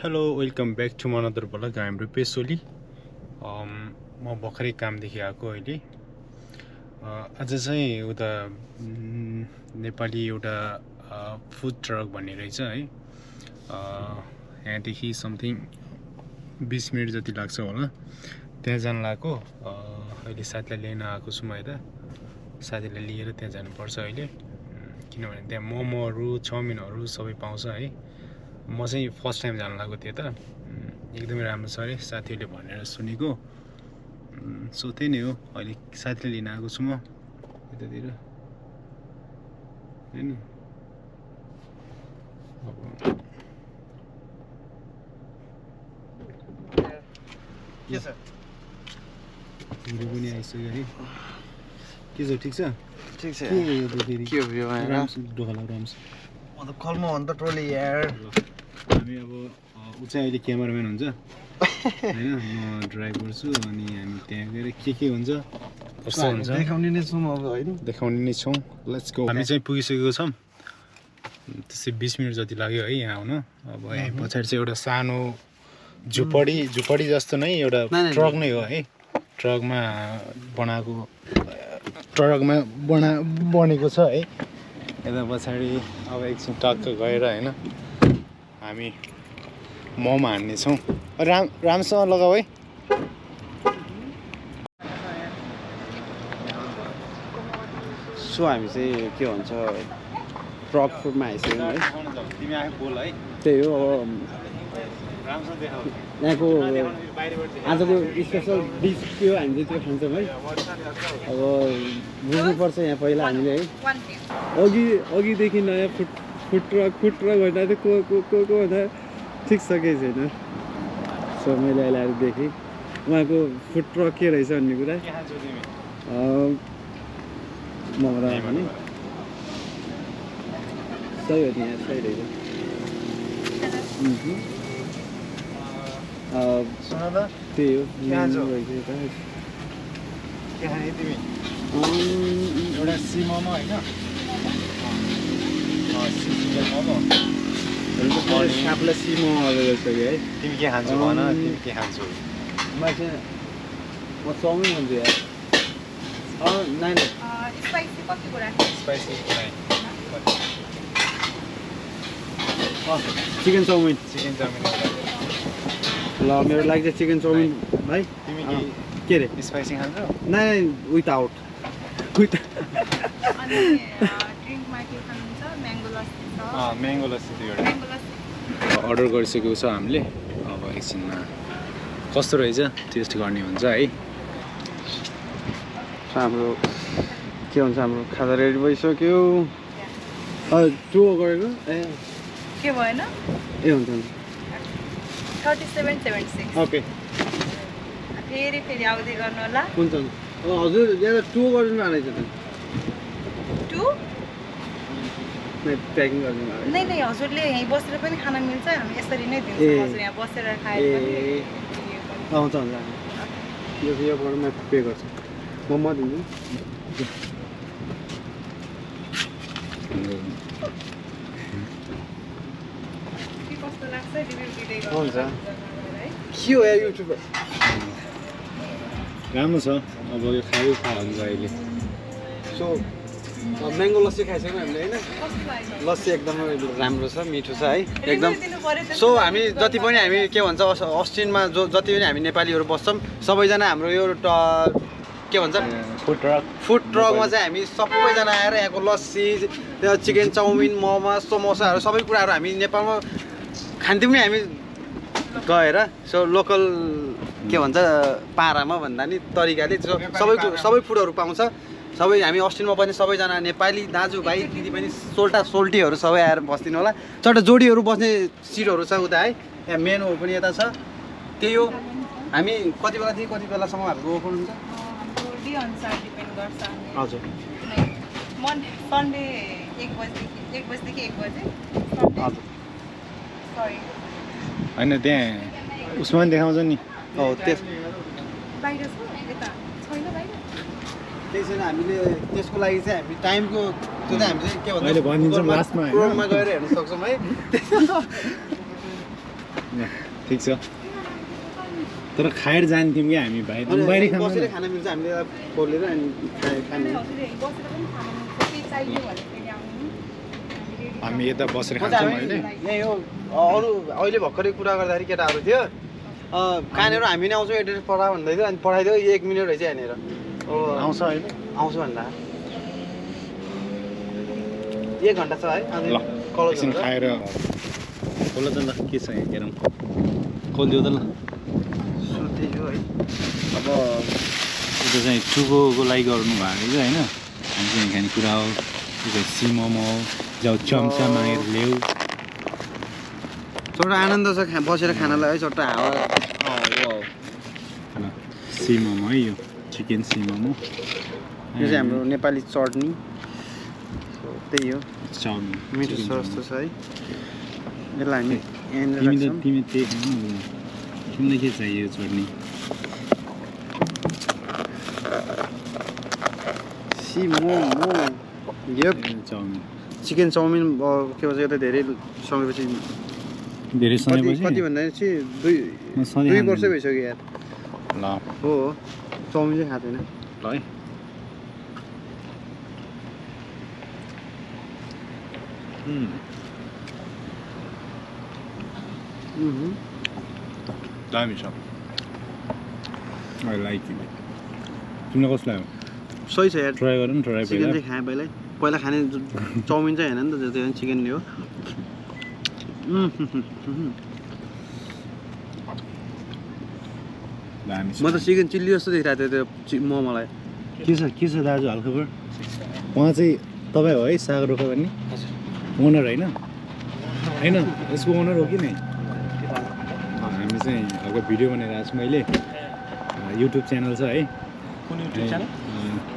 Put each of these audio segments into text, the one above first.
Hello welcome back to another blog हाम्रो पेसोली म भर्खरै कामदेखि आएको अहिले आज चाहिँ उता नेपाली एउटा फुड ट्रक भन्ने रहेछ है यहाँदेखि समथिङ 20 मिनट जति लाग्छ होला त्यहाँ जान लागेको अहिले साथीलाई लिन आएको छु म यता साथीलाई लिएर त्यहाँ जानुपर्छ अहिले किनभने त्यहाँ मोमोहरू चाउमिनहरू सबै पाउँछ है म चाहिँ फर्स्ट टाइम जान लागेको थिएँ त एकदमै राम्रो छ अरे साथीहरूले भनेर सुनेको सो त्यही नै हो अहिले साथीले लिन आएको छु म यतातिर हैन के छ मेरो पनि आइसक्यो है के छ ठिक छ ठीक छ के यो फेरि के हो यो राम्स डोला राम्स म त कलमा हो नि त ट्रोली यार हामी अब उ चाहिँ अहिले क्यामेराम्यान हुन्छ हैन म ड्राइभ गर्छु अनि हामी त्यहाँ गएर के हुन्छ कस्तो हुन्छ देखाउने नै छौँ अब हैन देखाउने नै छौँ लेट्स गो हामी चाहिँ पुगिसकेको छौँ त्यसै 20 मिनट जति लाग्यो है यहाँ आउन अब यहाँ पछाडि चाहिँ एउटा सानो झुपडी जस्तो नै एउटा ट्रक नै हो है ट्रकमा बनेको छ है यता पछाडि अब एकछिन टक्क गएर हैन हामी मोमो हान्नेछौँ राम्रोसँग लगाऊ है सो हामी चाहिँ के भन्छ ट्रक फुडमा आइसक्यौँ है तिमी आफै बोल है त्यही हो अब राम्रोसँग देखाऊ यहाँको आजको स्पेसल डिस के हो हामी चाहिँ त्यो खान्छौँ है अब बुझ्नुपर्छ यहाँ पहिला हामीले है अघिदेखि नयाँ फुड ट्रक भन्दा चाहिँ को भन्दा ठिक छ केही छैन सो मैले अहिले आएर देखेँ उहाँको फुड ट्रक के रहेछ भन्ने कुरा मोमो भने सही हो नि यहाँ सही रहेछ सुन त त्यही हो के खान्छौ? के खाने तिमी एउटा सी मोमो होइन चिकन मोमो सापलाई सिमो रहेछ कि है तिमी के खान्छौ भन तिमी के खान्छौ म चाउमिन खान्छु यार नाइन स्पाइसी कति कुरा स्पाइसी चिकन चाउमिन एउटा ल मेरो लागि चाहिँ चिकन चाउमिन भाइ तिमी के अरे के स्पाइसी खान्छौ नाइन विथआउट अनि ड्रिङ्कमा के खानुहुन्छ म्याङ्गो लस्सी छ म्याङ्गो लस्सी त्यो एउटा म्याङ्गो लस्सी अर्डर गरिसकेको छ हामीले अब एकछिनमा कस्तो रहेछ टेस्ट गर्ने हुन्छ है हाम्रो के भन्छ हाम्रो खाजा रेडी भइसक्यो टु गरेको ए के भएन ए हुन्छ 3776 ओके फेरि आउँदै गर्नु होला हुन्छ हजुर यहाँ टु गरिदिनु हालेको छ टु प्याकिङ गरिदिनु नै हजुरले यहीँ बसेर पनि खान मिल्छ हामी यसरी नै दिन्छौँ हजुर यहाँ बसेर खाएर पनि हुन्छ यो म पे गर्छु म दिन्छु के कस्तो लाग्छ रिभ्यू दिँदै हुन्छ गर्नु के हो यार युट्युबर राम्रो छ अब यो खायो हुन्छ अहिले सो म्याङ्गो लस्सी खाइसक्यौँ हामीले होइन कस्तो लाग्यो लस्सी एकदमै राम्रो छ मिठो छ है एकदम सो हामी जति पनि हामी के भन्छ अस्टिनमा जति पनि हामी नेपालीहरू बस्छौँ सबैजना हाम्रो यो के भन्छ फुड ट्रकमा चाहिँ हामी सबैजना आएर यहाँको लस्सी चिकन चाउमिन मोमो समोसाहरू सबै कुराहरू हामी नेपालमा खान्थ्यौँ नि हामी गएर सो लोकल के भन्छ पारामा भन्दा नि तरिकाले सबै फुडहरू पाउँछ सबै हामी अस्टिनमा पनि सबैजना नेपाली दाजुभाइ दिदी पनि सोल्टीहरू सबै आएर बस्दिनु होला चट्ट जोडीहरू बस्ने सिटहरू छ उता है यहाँ मेनु पनि यता छ त्यही हो हामी कति बेलादेखि कति बेलासम्म हाम्रो ओपन हुन्छ डे अनुसार डिपेन्ड गर्छ हजुर सन्डे 1 बजेदेखि 1 बजे हजुर सरी होइन त्यहाँ उसमा पनि देखाउँछ नि हो त्यस बाहिर छ यता छैन बाहिर त्यही छैन हामीले त्यसको लागि चाहिँ हामी टाइमको त्यो चाहिँ हामीले के अहिले भनिदिन्छौँ भन्छ लास्टमा हैन? क्रोममा गएर हेर्न सक्छौँ है ठिक छ तर खाएर जान्थ्यौँ कि हामी भाइ बाहिर बसेर खाना मिल्छ हामीले खोलेर अनि खाने हामी यता बसेर खान्छौँ अहिले यही हो अरू अहिले भर्खरै कुरा गर्दाखेरि केटाहरू थियो कहाँनिर हामी नै आउँछौँ एड्रेस पठा भन्दै थियो अनि पठाइदियो 1 मिनट रहेछ यहाँनिर आउँछ अहिले आउँछु भन्दा 1 घन्टा छ है ल एकछिन खाएर खोल त ल के छ यहाँ हेरौँ खोलिदियो त ल सुत्दै छु है अब यो चाहिँ टुगोको लागि गर्नु भएको चाहिँ होइन हामी चाहिँ खानेकुरा हो सी मोमो जाउ चम्चा मागेर ल्याऊ छोटा आनन्द छ बसेर खानालाई है छोटा हावा सी मोमो है यो चिकन सी मोमो यो चाहिँ हाम्रो नेपाली चटनी त्यही हो चाउमिन मिठो सस्तो छ है यसलाई हामी तिमी त्यही खानु तिमीलाई के चाहियो चटनी सी मोमो यो चाउमिन चिकन चाउमिन के भन्छ यता धेरै समयपछि धेरै समयपछि कति भन्दाखेरि 2 वर्ष भइसक्यो यार ल हो चाउमिन चाहिँ खाँदैन ल है दामी छ आई लाइक इट तिमीलाई कस्तो लाग्यो सही छ यार ट्राई गर न ट्राई चिकन चाहिँ खाएँ पहिला खाने चाउमिन चाहिँ होइन नि त त्यो चिकन नै हो दामी छ म त चिकन चिल्ली जस्तो देखिरहेको थियो त्यो मोमोलाई के छ दाजु हालखबर उहाँ चाहिँ तपाईँ हो है साग रोका भन्ने ओनर होइन होइन यसको ओनर हो कि नै हामी चाहिँ हल्का भिडियो बनाइरहेको छु मैले युट्युब च्यानल छ है कुन युट्युब च्यानल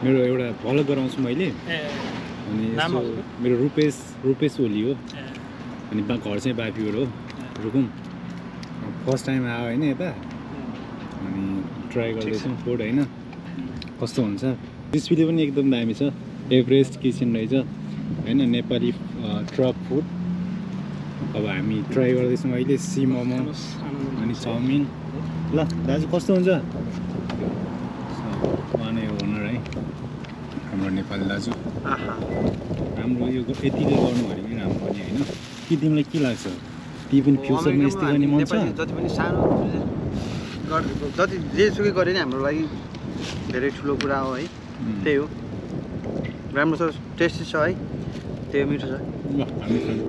मेरो एउटा फलो गराउँछु मैले अनि मेरो रुपेश ओली हो अनि घर चाहिँ बाफीबाट हो रुकुम फर्स्ट टाइम आयो होइन यता अनि ट्राई गर्दैछौँ फुड होइन कस्तो हुन्छ रेसिपीले पनि एकदम दामी छ एभरेस्ट किचन रहेछ होइन नेपाली ट्रक फुड अब हामी ट्राई गर्दैछौँ अहिले सी मोमो अनि चाउमिन ल दाजु कस्तो हुन्छ उहाँ नै ओनर है हाम्रो नेपाली दाजु राम्रो यो यतिले गर्नु भने पनि राम्रो पनि होइन कि तिमीलाई के लाग्छ ती पनि फ्युचरमा यस्तै गर्ने मन छ जति पनि सानो जति जेसुकै गरे नि हाम्रो लागि धेरै ठुलो कुरा हो है त्यही हो राम्रो छ टेस्टी छ है त्यही मिठो छ ल हामी खानु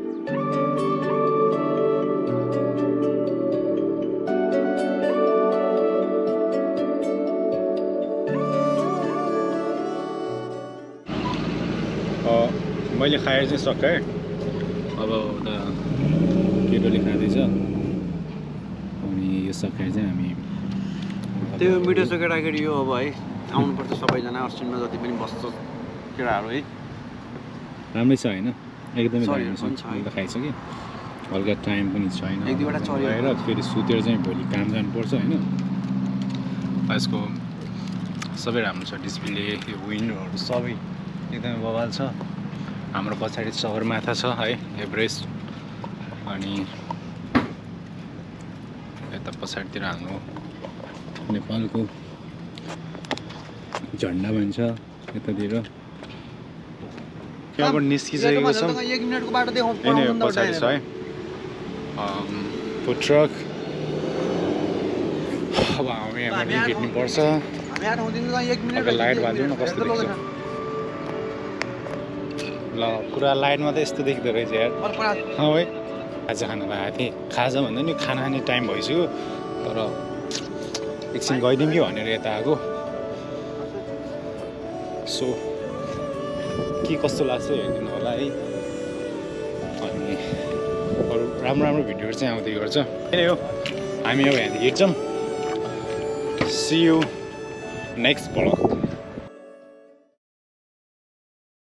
मैले खाएर चाहिँ सकाएँ अब उता केटोले खाँदैछ अनि यो सकाएर चाहिँ हामी त्यो मिठो छ केटाकेटी यो अब है आउनुपर्छ सबैजना अस्ट्रेलियामा जति पनि बस्छ केटाहरू है राम्रै छ होइन एकदमै दामी छ मैले खाइसकेँ हल्का टाइम पनि छैन आएर फेरि सुतेर चाहिँ भोलि काम जानुपर्छ होइन यसको सबै राम्रो छ डिस्प्ले यो विन्डोहरू सबै एकदमै बवाल छ हाम्रो पछाडि सगरमाथा छ है एभरेस्ट अनि यता पछाडितिर हाम्रो नेपालको झन्डा भन्छ यतातिर त्यहाँबाट निस्किसकेको छौँ पछाडि छ है फुड ट्रक अब हामी यहाँबाट हिँड्नुपर्छ लाइट बाल्नु न कस्तो देख्छ ल पुरा लाइटमा त यस्तो देखिँदो रहेछ यार है खाजा खान लगाएको थिएँ खाजा भन्दा नि खाना खाने टाइम भइसक्यो तर एकछिन गइदिउँ कि भनेर यता आएको सो के कस्तो लाग्छ हेरिदिनु होला है अनि अरू राम्रो राम्रो भिडियोहरू चाहिँ आउँदै गर्छ त्यही हो हामी अब यहाँदेखि हिँड्छौँ सी यू नेक्स्ट ब्लग